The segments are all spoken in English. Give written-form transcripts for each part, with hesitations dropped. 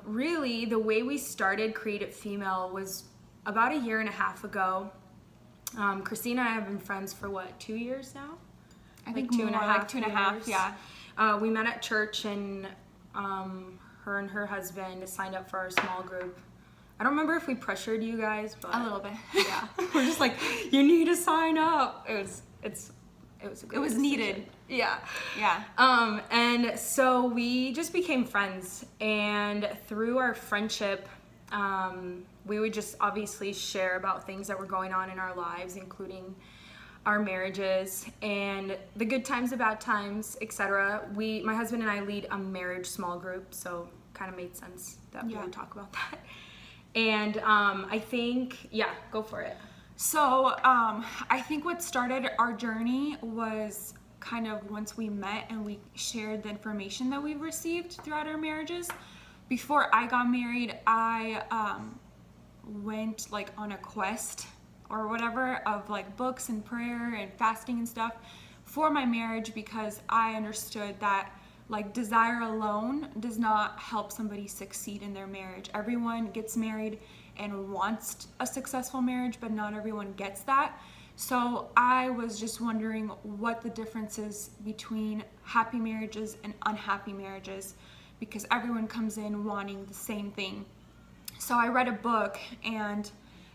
Really, the way we started Creative Female was about a year and a half ago. Christina and I have been friends for 2 years now? I think two and a more, half like 2.5, years. yeah. We met at church, and her and her husband signed up for our small group. I don't remember if we pressured you guys, but A little bit. yeah, we're just like, you need to sign up. It was a great decision. Needed. Yeah. Yeah. And so we just became friends, and through our friendship, we would just obviously share about things that were going on in our lives, including our marriages and the good times, the bad times, etc. My husband and I lead a marriage small group, so kind of made sense that we would talk about that. And I think, go for it. So I think what started our journey was kind of once we met and we shared the information that we've received throughout our marriages. Before I got married, I went like on a quest or whatever of like books and prayer and fasting and stuff for my marriage, because I understood that like desire alone does not help somebody succeed in their marriage. Everyone gets married and wants a successful marriage, but not everyone gets that. So I was just wondering what the difference is between happy marriages and unhappy marriages, because everyone comes in wanting the same thing. So I read a book, and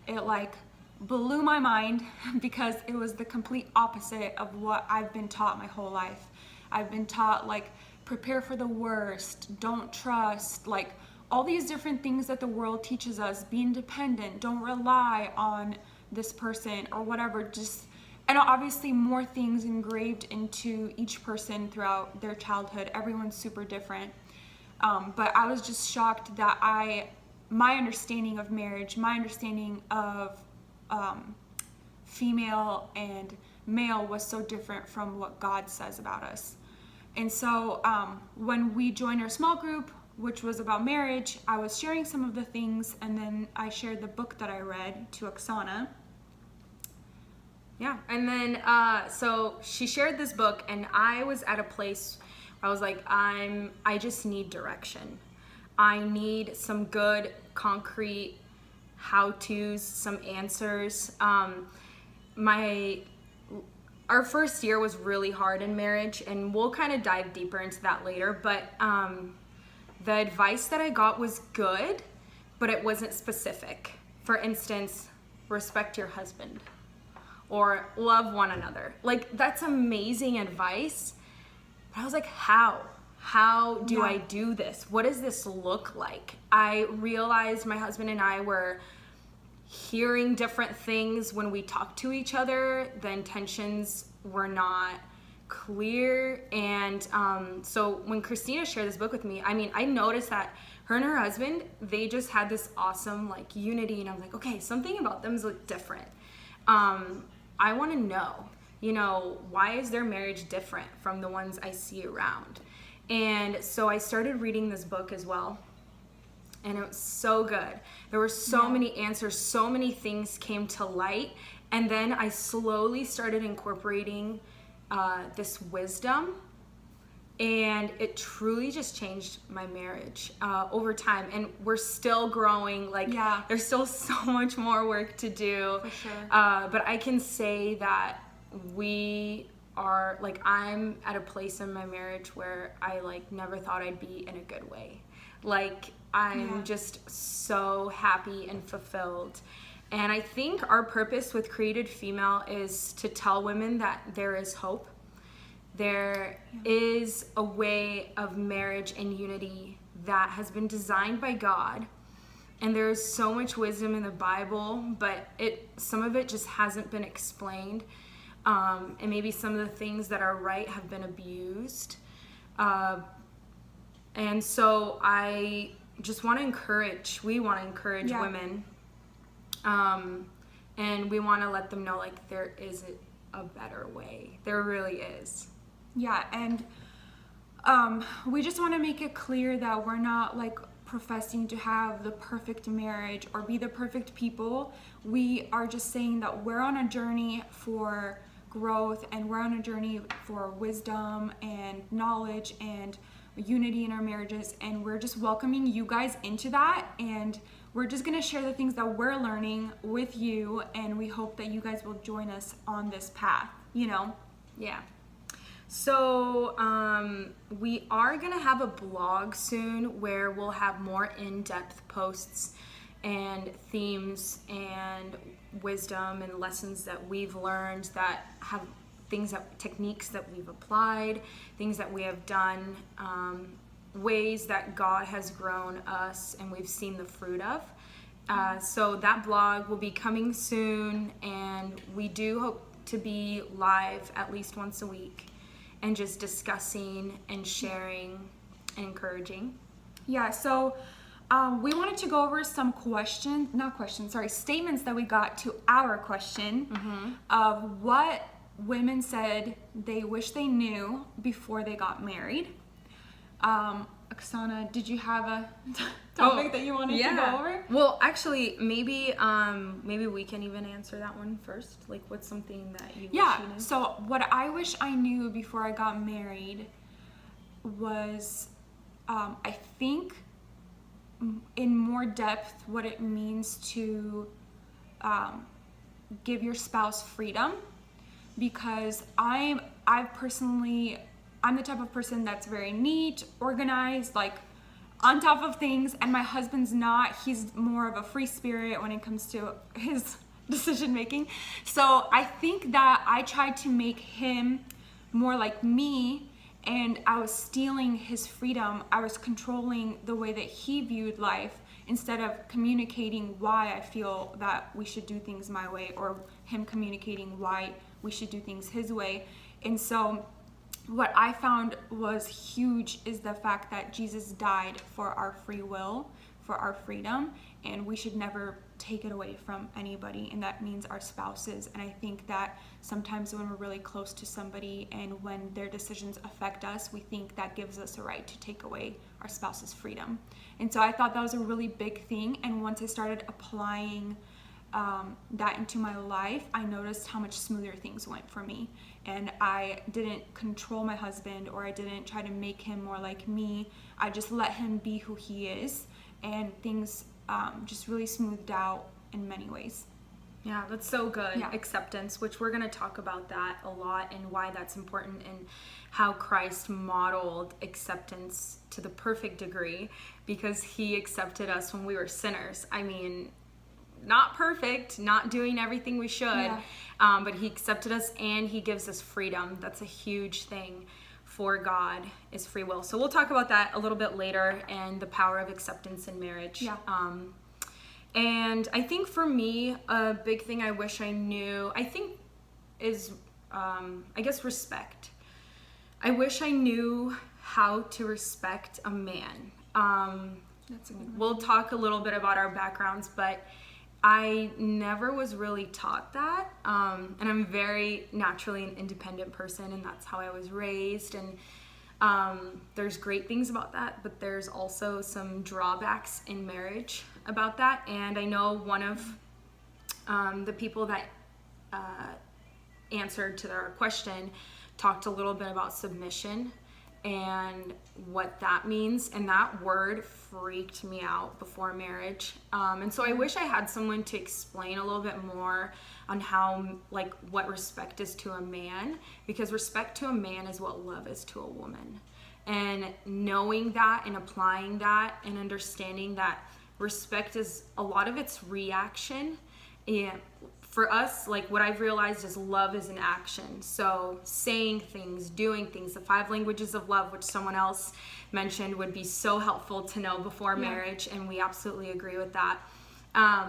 it like blew my mind because it was the complete opposite of what I've been taught my whole life. I've been taught like prepare for the worst, don't trust, like all these different things that the world teaches us. Be independent, don't rely on this person or whatever. Just, and obviously more things engraved into each person throughout their childhood. Everyone's super different. But I was just shocked that my understanding of marriage, my understanding of female and male was so different from what God says about us. And so when we joined our small group, which was about marriage, I was sharing some of the things, and then I shared the book that I read to Oksana. Yeah, and then so she shared this book, and I was at a place where I was like, I just need direction. I need some good, concrete how-tos, some answers. Our first year was really hard in marriage, and we'll kind of dive deeper into that later, but the advice that I got was good, but it wasn't specific. For instance, respect your husband or love one another. Like, that's amazing advice, but I was like, how? How do I do this? What does this look like? I realized my husband and I were hearing different things when we talked to each other. The intentions were not clear. And so when Christina shared this book with me, I noticed that her and her husband, they just had this awesome like unity, and I was like, okay, something about them is like different. I want to know, why is their marriage different from the ones I see around? And so I started reading this book as well, and it was so good. There were so many answers, so many things came to light, and then I slowly started incorporating this wisdom, and it truly just changed my marriage over time. And we're still growing. There's still so much more work to do. For sure. But I can say that I'm at a place in my marriage where I never thought I'd be in a good way. I'm just so happy and fulfilled. And I think our purpose with Created Female is to tell women that there is hope. There is a way of marriage and unity that has been designed by God. And there's so much wisdom in the Bible, but some of it just hasn't been explained. And maybe some of the things that are right have been abused. And so we want to encourage women. And we want to let them know there is a better way. There really is. Yeah, and we just want to make it clear that we're not professing to have the perfect marriage or be the perfect people. We are just saying that we're on a journey for growth, and we're on a journey for wisdom and knowledge, and unity in our marriages, and we're just welcoming you guys into that, and we're just going to share the things that we're learning with you, and we hope that you guys will join us on this path, Yeah. So we are going to have a blog soon where we'll have more in-depth posts and themes and wisdom and lessons that we've learned, that have techniques that we've applied, things that we have done, ways that God has grown us and we've seen the fruit of. So that blog will be coming soon, and we do hope to be live at least once a week and just discussing and sharing and encouraging. Yeah, so we wanted to go over some statements that we got to our question of what women said they wish they knew before they got married. Oksana, did you have a topic that you wanted to go over? Well, actually, maybe we can even answer that one first. Like, what's something that you wish you knew? So what I wish I knew before I got married was, I think, in more depth, what it means to give your spouse freedom, because I'm the type of person that's very neat, organized, like on top of things, and my husband's not. He's more of a free spirit when it comes to his decision making. So I think that I tried to make him more like me, and I was stealing his freedom. I was controlling the way that he viewed life instead of communicating why I feel that we should do things my way, or him communicating why we should do things his way. And so what I found was huge is the fact that Jesus died for our free will, for our freedom, and we should never take it away from anybody, and that means our spouses. And I think that sometimes when we're really close to somebody and when their decisions affect us, we think that gives us a right to take away our spouse's freedom. And so I thought that was a really big thing, and once I started applying that into my life, I noticed how much smoother things went for me, and I didn't control my husband, or I didn't try to make him more like me. I just let him be who he is, and things just really smoothed out in many ways. Yeah, that's so good. Yeah. Acceptance, which we're going to talk about that a lot, and why that's important, and how Christ modeled acceptance to the perfect degree, because he accepted us when we were sinners. I mean, not perfect, not doing everything we should, but he accepted us, and he gives us freedom. That's a huge thing for God, is free will. So we'll talk about that a little bit later, and the power of acceptance in marriage. Yeah. And I think for me, a big thing I wish I knew, is, I guess, respect. I wish I knew how to respect a man. That's a good one. We'll talk a little bit about our backgrounds, but I never was really taught that, and I'm very naturally an independent person, and that's how I was raised, and there's great things about that, but there's also some drawbacks in marriage about that. And I know one of the people that answered to our question talked a little bit about submission and what that means, and that word freaked me out before marriage, and so I wish I had someone to explain a little bit more on how, like, what respect is to a man, because respect to a man is what love is to a woman. And knowing that and applying that and understanding that respect is, a lot of it's reaction, and for us, like, what I've realized is love is an action. So saying things, doing things, the 5 languages of love, which someone else mentioned, would be so helpful to know before marriage, and we absolutely agree with that.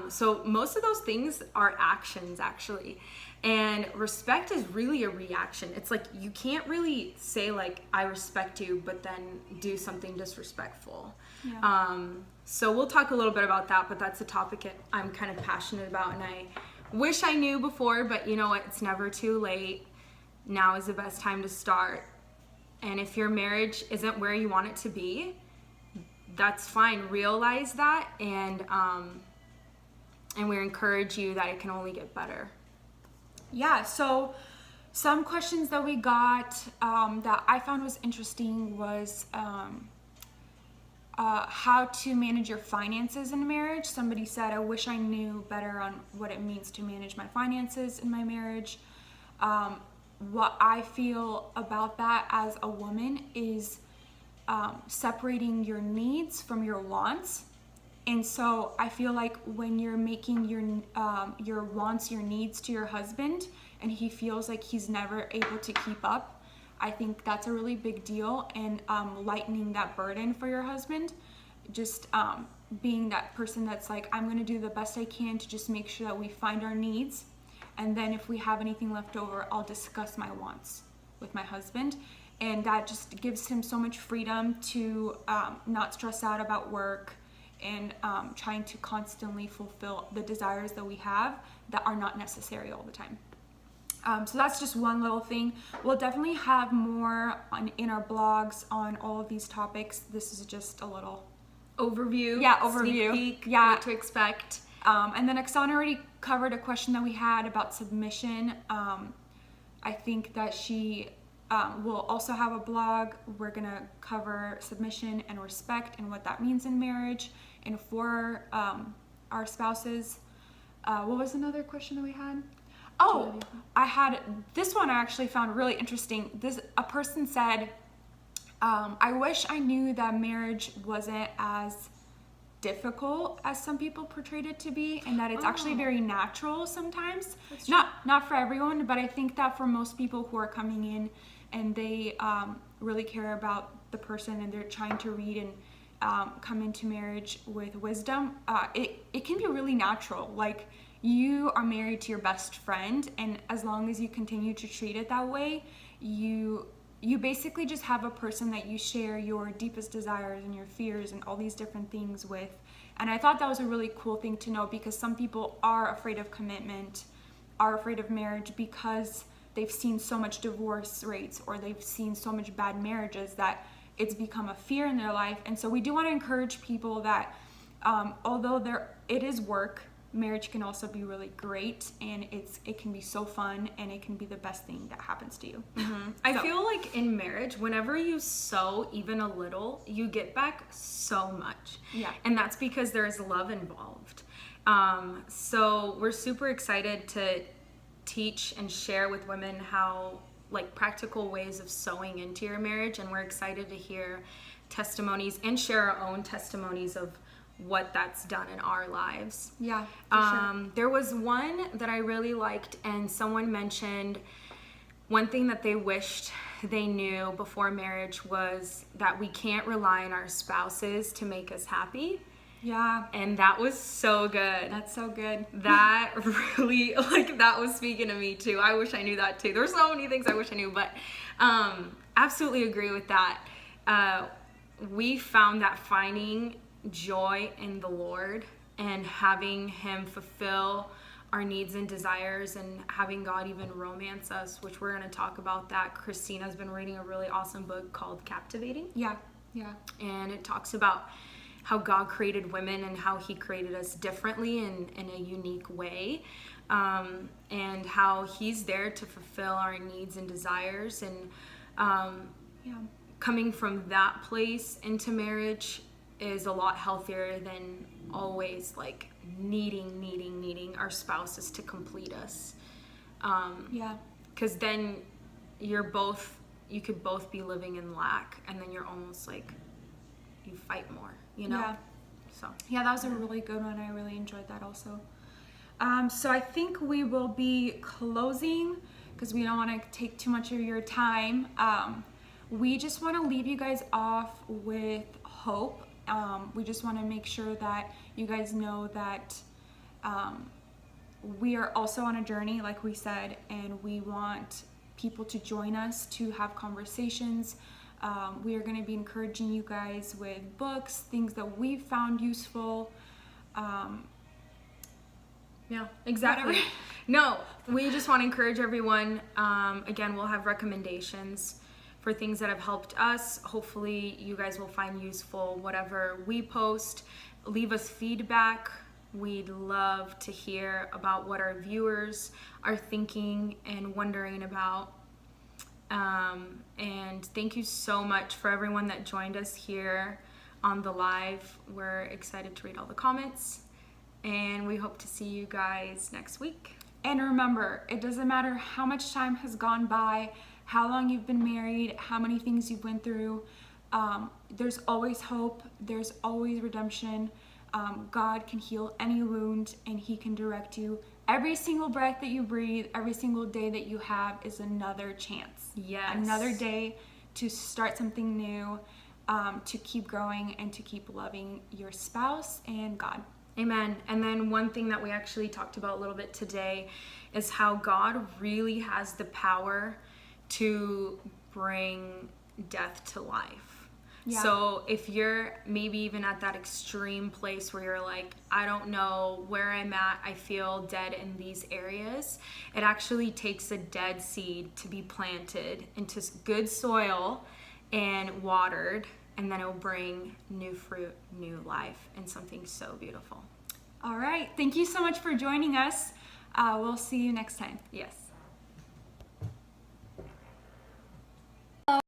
So most of those things are actions, actually. And respect is really a reaction. It's like, you can't really say, like, I respect you, but then do something disrespectful. Yeah. So we'll talk a little bit about that, but that's a topic I'm kind of passionate about, and I wish I knew before, but you know what? It's never too late. Now is the best time to start. And if your marriage isn't where you want it to be, that's fine. Realize that, and we encourage you that it can only get better. Yeah, so Some questions that we got that I found was interesting was how to manage your finances in a marriage. Somebody said, I wish I knew better on what it means to manage my finances in my marriage. What I feel about that as a woman is separating your needs from your wants. And so I feel like when you're making your wants, your needs to your husband, and he feels like he's never able to keep up, I think that's a really big deal. And lightening that burden for your husband, just being that person that's like, I'm going to do the best I can to just make sure that we find our needs. And then if we have anything left over, I'll discuss my wants with my husband. And that just gives him so much freedom to not stress out about work and trying to constantly fulfill the desires that we have that are not necessary all the time. So that's just one little thing. We'll definitely have more in our blogs on all of these topics. This is just a little overview. Yeah, overview. Sneak peek, Yeah. what to expect. And then Oksana already covered a question that we had about submission. I think that she will also have a blog. We're gonna cover submission and respect and what that means in marriage and for our spouses. What was another question that we had? Oh, I had this one I actually found really interesting. A person said, I wish I knew that marriage wasn't as difficult as some people portrayed it to be, and that it's actually very natural sometimes. Not for everyone, but I think that for most people who are coming in and they really care about the person and they're trying to read and come into marriage with wisdom, it can be really natural. Like, you are married to your best friend, and as long as you continue to treat it that way, you basically just have a person that you share your deepest desires and your fears and all these different things with. And I thought that was a really cool thing to know, because some people are afraid of commitment, are afraid of marriage because they've seen so much divorce rates or they've seen so much bad marriages that it's become a fear in their life. And so we do want to encourage people that although it is work, marriage can also be really great, and it can be so fun, and it can be the best thing that happens to you. I feel like in marriage, whenever you sow even a little, you get back so much. Yeah. And that's because there's love involved. So we're super excited to teach and share with women how, like, practical ways of sowing into your marriage, and we're excited to hear testimonies and share our own testimonies of what that's done in our lives. Yeah, for sure. There was one that I really liked, and someone mentioned one thing that they wished they knew before marriage was that we can't rely on our spouses to make us happy. Yeah. And that was so good. That's so good. That really, that was speaking to me too. I wish I knew that too. There's so many things I wish I knew, but absolutely agree with that. We found that finding joy in the Lord and having Him fulfill our needs and desires, and having God even romance us, which we're going to talk about that. Christina's been reading a really awesome book called Captivating. Yeah. And it talks about how God created women and how He created us differently in a unique way, and how He's there to fulfill our needs and desires. And coming from that place into marriage is a lot healthier than always needing our spouses to complete us. Because then you could both be living in lack, and then you're almost like, you fight more, Yeah. So Yeah, that was a really good one. I really enjoyed that also. So I think we will be closing because we don't want to take too much of your time. We just want to leave you guys off with hope. We just want to make sure that you guys know that we are also on a journey, like we said, and we want people to join us to have conversations. We are going to be encouraging you guys with books, things that we've found useful. Yeah, exactly. Whatever. No, we just want to encourage everyone. Again, we'll have recommendations for things that have helped us. Hopefully you guys will find useful whatever we post. Leave us feedback We'd love to hear about what our viewers are thinking and wondering about. And thank you so much for everyone that joined us here on the live. We're excited to read all the comments, and we hope to see you guys next week. And remember, it doesn't matter how much time has gone by, how long you've been married, how many things you've went through. There's always hope. There's always redemption. God can heal any wound, and He can direct you. Every single breath that you breathe, every single day that you have is another chance. Yes. Another day to start something new, to keep growing and to keep loving your spouse and God. Amen. And then one thing that we actually talked about a little bit today is how God really has the power to bring death to life. Yeah. So if you're maybe even at that extreme place where you're like, I don't know where I'm at, I feel dead in these areas, it actually takes a dead seed to be planted into good soil and watered, and then it'll bring new fruit, new life, and something so beautiful. All right. Thank you so much for joining us. We'll see you next time. Yes.